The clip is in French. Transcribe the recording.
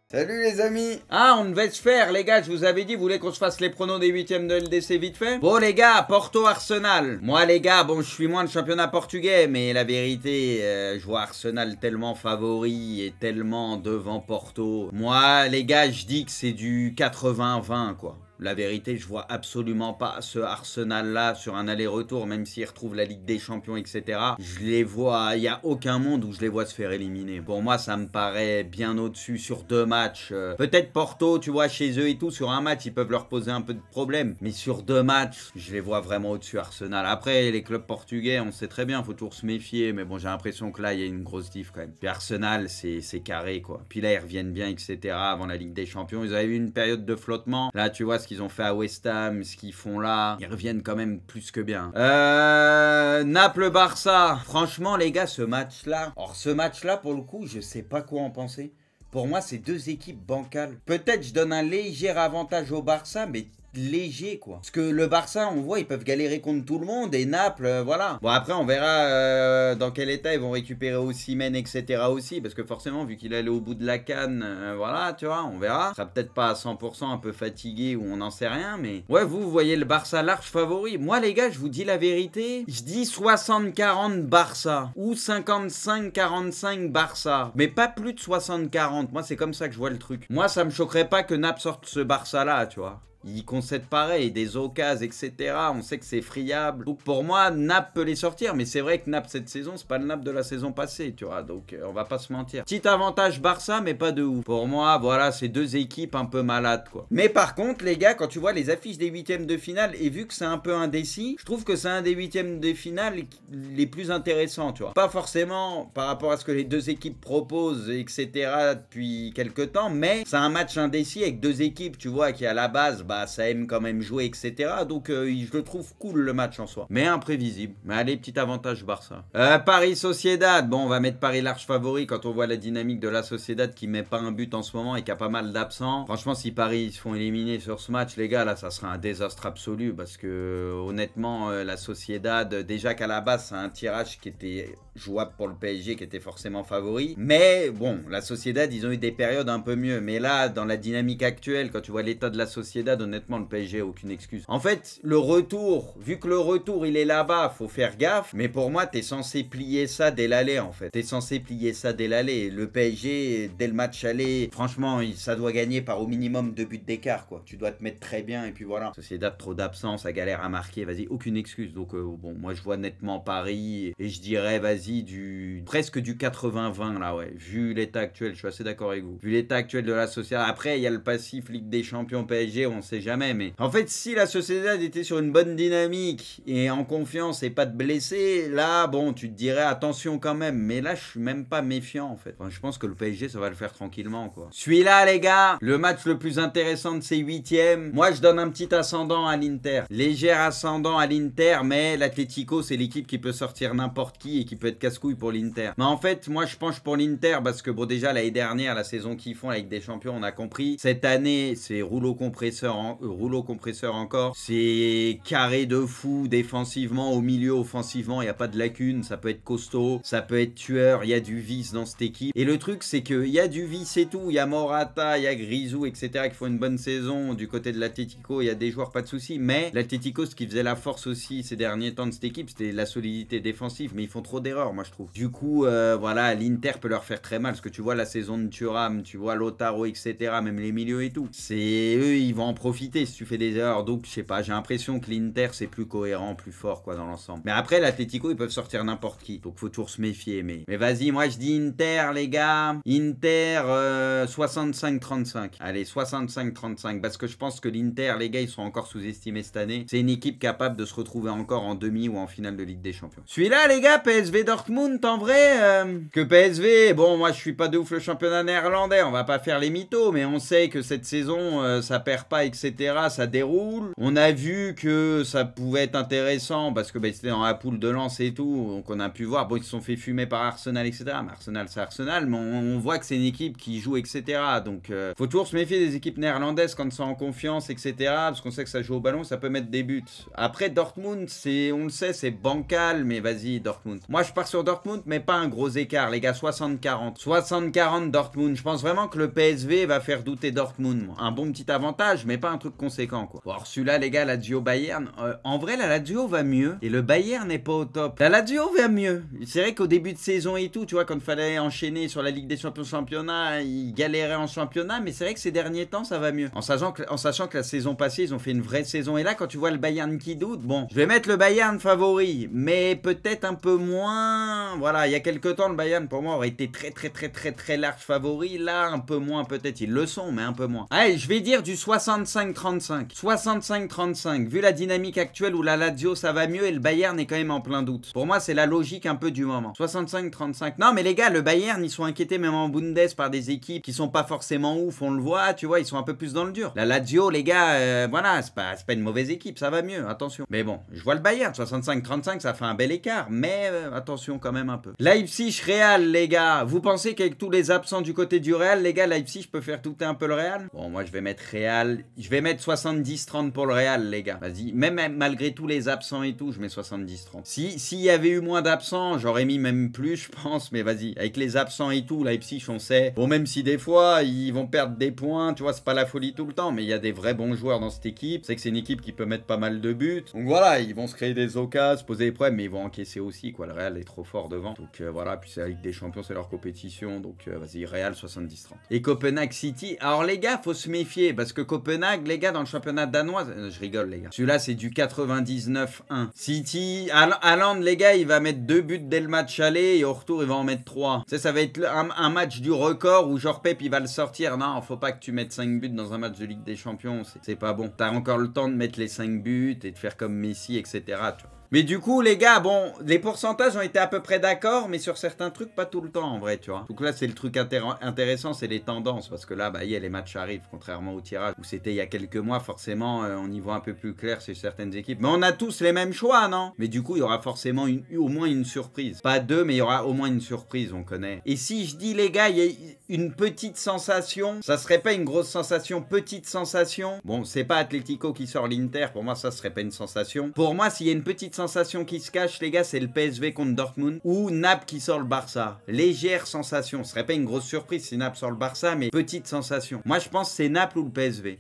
Salut les amis. Ah, on devait se faire, les gars, je vous avais dit, vous voulez qu'on se fasse les pronos des huitièmes de LDC vite fait? Bon les gars, Porto-Arsenal. Moi les gars, bon je suis moins le championnat portugais, mais la vérité, je vois Arsenal tellement favori et tellement devant Porto. Moi les gars, je dis que c'est du 80-20 quoi. La vérité, je vois absolument pas ce Arsenal-là sur un aller-retour, même s'ils retrouvent la Ligue des Champions, etc. Je les vois, il n'y a aucun monde où je les vois se faire éliminer. Pour moi, ça me paraît bien au-dessus sur 2 matchs. Peut-être Porto, tu vois, chez eux et tout, sur un match, ils peuvent leur poser un peu de problème. Mais sur 2 matchs, je les vois vraiment au-dessus Arsenal. Après, les clubs portugais, on sait très bien, faut toujours se méfier. Mais bon, j'ai l'impression que là, il y a une grosse diff quand même. Puis Arsenal, c'est carré, quoi. Puis là, ils reviennent bien, etc. Avant la Ligue des Champions. Ils avaient eu une période de flottement. Là, tu vois, qu'ils ont fait à West Ham, ce qu'ils font là, ils reviennent quand même plus que bien. Naples-Barça. Franchement, les gars, ce match-là, pour le coup, je sais pas quoi en penser. Pour moi, c'est 2 équipes bancales. Peut-être je donne un léger avantage au Barça, mais léger quoi. Parce que le Barça, on voit, ils peuvent galérer contre tout le monde et Naples, voilà. Bon après, on verra dans quel état ils vont récupérer Osimhen, etc. aussi, parce que forcément, vu qu'il allait au bout de la canne, voilà, tu vois, on verra. Il sera peut-être pas à 100%, un peu fatigué ou on n'en sait rien, mais ouais, vous voyez le Barça large favori. Moi les gars, je vous dis la vérité, je dis 60-40 Barça ou 55-45 Barça, mais pas plus de 60-40. Moi, c'est comme ça que je vois le truc. Moi, ça me choquerait pas que Naples sorte ce Barça là, tu vois. Ils concèdent pareil, des occasions, etc. On sait que c'est friable. Donc pour moi, Naples peut les sortir. Mais c'est vrai que Naples cette saison, c'est pas le Naples de la saison passée, tu vois. Donc on va pas se mentir. Petit avantage Barça, mais pas de ouf. Pour moi, voilà, c'est 2 équipes un peu malades, quoi. Mais par contre, les gars, quand tu vois les affiches des huitièmes de finale, et vu que c'est un peu indécis, je trouve que c'est un des huitièmes de finale les plus intéressants, tu vois. Pas forcément par rapport à ce que les 2 équipes proposent, etc. depuis quelques temps, mais c'est un match indécis avec 2 équipes, tu vois, qui à la base, bah, ça aime quand même jouer, etc. Donc je le trouve cool le match en soi. Mais imprévisible. Mais allez, petit avantage Barça. Paris Sociedad. Bon, on va mettre Paris large favori quand on voit la dynamique de la Sociedad qui met pas un but en ce moment et qui a pas mal d'absents. Franchement, si Paris se font éliminer sur ce match, les gars, là, ça sera un désastre absolu parce que honnêtement, la Sociedad, déjà qu'à la base, c'est un tirage qui était jouable pour le PSG, qui était forcément favori. Mais bon, la Sociedad, ils ont eu des périodes un peu mieux. Mais là, dans la dynamique actuelle, quand tu vois l'état de la Sociedad, honnêtement, le PSG a aucune excuse. En fait, le retour, vu que le retour, il est là-bas, faut faire gaffe. Mais pour moi, t'es censé plier ça dès l'aller, en fait. T'es censé plier ça dès l'aller. Le PSG, dès le match aller, franchement, ça doit gagner par au minimum 2 buts d'écart, quoi. Tu dois te mettre très bien, et puis voilà. Sociedad, trop d'absence, ça galère à marquer, vas-y, aucune excuse. Donc, bon, moi, je vois nettement Paris, et je dirais, vas-y, presque du 80-20, là, ouais. Vu l'état actuel, je suis assez d'accord avec vous. Vu l'état actuel de la Sociedad. Après, il y a le passif Ligue des Champions PSG, on sait jamais, mais en fait, si la Sociedad était sur une bonne dynamique et en confiance et pas de blessés, là, bon, tu te dirais attention quand même, mais là, je suis même pas méfiant, en fait. Enfin, je pense que le PSG, ça va le faire tranquillement, quoi. Celui-là, les gars, le match le plus intéressant de ces huitièmes, moi, je donne un petit ascendant à l'Inter. Léger ascendant à l'Inter, mais l'Atlético, c'est l'équipe qui peut sortir n'importe qui et qui peut être casse-couille pour l'Inter. Mais en fait, moi, je penche pour l'Inter parce que, bon, déjà, l'année dernière, la saison qu'ils font avec des champions, on a compris. Cette année, c'est rouleau compresseur encore. C'est carré de fou défensivement, au milieu offensivement, il n'y a pas de lacune, ça peut être costaud, ça peut être tueur, il y a du vice dans cette équipe. Et le truc, c'est qu'il y a du vice et tout, il y a Morata, il y a Grisou, etc. qui font une bonne saison. Du côté de l'Atlético, il y a des joueurs, pas de soucis. Mais l'Atlético, ce qui faisait la force aussi ces derniers temps de cette équipe, c'était la solidité défensive. Mais ils font trop d'erreurs, moi je trouve. Du coup, voilà, l'Inter peut leur faire très mal. Parce que tu vois la saison de Thuram, tu vois Lautaro, etc. Même les milieux et tout. C'est eux, ils vont en profiter si tu fais des erreurs. Donc, je sais pas, j'ai l'impression que l'Inter, c'est plus cohérent, plus fort, quoi, dans l'ensemble. Mais après, l'Atlético, ils peuvent sortir n'importe qui. Donc, faut toujours se méfier. Mais vas-y, moi, je dis Inter, les gars. Inter, 65-35. Allez, 65-35. Parce que je pense que l'Inter, les gars, ils sont encore sous-estimés cette année. C'est une équipe capable de se retrouver encore en demi ou en finale de Ligue des Champions. Celui-là, les gars, PSV Dortmund, en vrai, que PSV, bon, moi, je suis pas de ouf le championnat néerlandais. On va pas faire les mythos, mais on sait que cette saison, ça perd pas, etc. Ça déroule. On a vu que ça pouvait être intéressant parce que c'était dans la poule de Lens et tout. Donc on a pu voir. Bon, ils se sont fait fumer par Arsenal, etc. Mais Arsenal, c'est Arsenal. Mais on voit que c'est une équipe qui joue, etc. Donc faut toujours se méfier des équipes néerlandaises quand elles sont en confiance, etc. Parce qu'on sait que ça joue au ballon, ça peut mettre des buts. Après, Dortmund, on le sait, c'est bancal. Mais vas-y, Dortmund. Moi, je pars sur Dortmund, mais pas un gros écart, les gars, 60-40. 60-40 Dortmund. Je pense vraiment que le PSV va faire douter Dortmund, moi. Un bon petit avantage, mais pas un truc conséquent, quoi. Bon, alors celui-là, les gars, la Lazio Bayern. En vrai, la Lazio va mieux et le Bayern n'est pas au top. La Lazio va mieux. C'est vrai qu'au début de saison et tout, tu vois, quand il fallait enchaîner sur la Ligue des Champions championnat, ils galéraient en championnat, mais c'est vrai que ces derniers temps, ça va mieux. En sachant que la saison passée, ils ont fait une vraie saison. Et là, quand tu vois le Bayern qui doute, bon, je vais mettre le Bayern favori, mais peut-être un peu moins. Voilà, il y a quelques temps, le Bayern, pour moi, aurait été très large favori. Là, un peu moins, peut-être. Ils le sont, mais un peu moins. Allez, je vais dire du 65-35. 65-35. Vu la dynamique actuelle où la Lazio, ça va mieux et le Bayern est quand même en plein doute. Pour moi, c'est la logique un peu du moment. 65-35. Non, mais les gars, le Bayern, ils sont inquiétés même en Bundes par des équipes qui sont pas forcément ouf, on le voit, tu vois, ils sont un peu plus dans le dur. La Lazio, les gars, voilà, c'est pas une mauvaise équipe, ça va mieux, attention. Mais bon, je vois le Bayern, 65-35, ça fait un bel écart, mais attention quand même un peu. Leipzig, Real, les gars, vous pensez qu'avec tous les absents du côté du Real, les gars, Leipzig peut faire douter un peu le Real? Bon, moi, je vais mettre Real, je vais mettre 70-30 pour le Real, les gars. Vas-y, même malgré tous les absents et tout, je mets 70-30. S'il y avait eu moins d'absents, j'aurais mis même plus, je pense, mais vas-y, avec les absents et tout, Leipzig, on sait. Bon, même si des fois, ils vont perdre des points, tu vois, c'est pas la folie tout le temps, mais il y a des vrais bons joueurs dans cette équipe. C'est que c'est une équipe qui peut mettre pas mal de buts. Donc voilà, ils vont se créer des occasions, se poser des problèmes, mais ils vont encaisser aussi, quoi. Le Real est trop fort devant. Donc voilà, puis c'est la Ligue des Champions, c'est leur compétition. Donc vas-y, Real 70-30. Et Copenhague City. Alors les gars, faut se méfier, parce que Copenhague, les gars, dans le championnat danois, je rigole, les gars. Celui-là, c'est du 99-1. City, Haaland, les gars, il va mettre 2 buts dès le match aller et au retour, il va en mettre 3. Tu sais, ça va être un match du record où genre Pep, il va le sortir. Non, faut pas que tu mettes 5 buts dans un match de Ligue des Champions. C'est pas bon. T'as encore le temps de mettre les 5 buts et de faire comme Messi, etc. Tu vois. Mais du coup, les gars, bon, les pourcentages ont été à peu près d'accord, mais sur certains trucs, pas tout le temps, en vrai, tu vois. Donc là, c'est le truc intéressant, c'est les tendances, parce que là, bah, les matchs arrivent, contrairement au tirage, où c'était il y a quelques mois, forcément, on y voit un peu plus clair sur certaines équipes. Mais on a tous les mêmes choix, non? Mais du coup, il y aura forcément au moins une surprise. Pas deux, mais il y aura au moins une surprise, on connaît. Et si je dis, les gars, il y a une petite sensation, ça serait pas une grosse sensation, petite sensation? Bon, c'est pas Atlético qui sort l'Inter, pour moi, ça serait pas une sensation. Pour moi, s'il y a une petite sensation qui se cache, les gars, c'est le PSV contre Dortmund ou Naples qui sort le Barça. Légère sensation. Ce serait pas une grosse surprise si Naples sort le Barça, mais petite sensation. Moi, je pense que c'est Naples ou le PSV.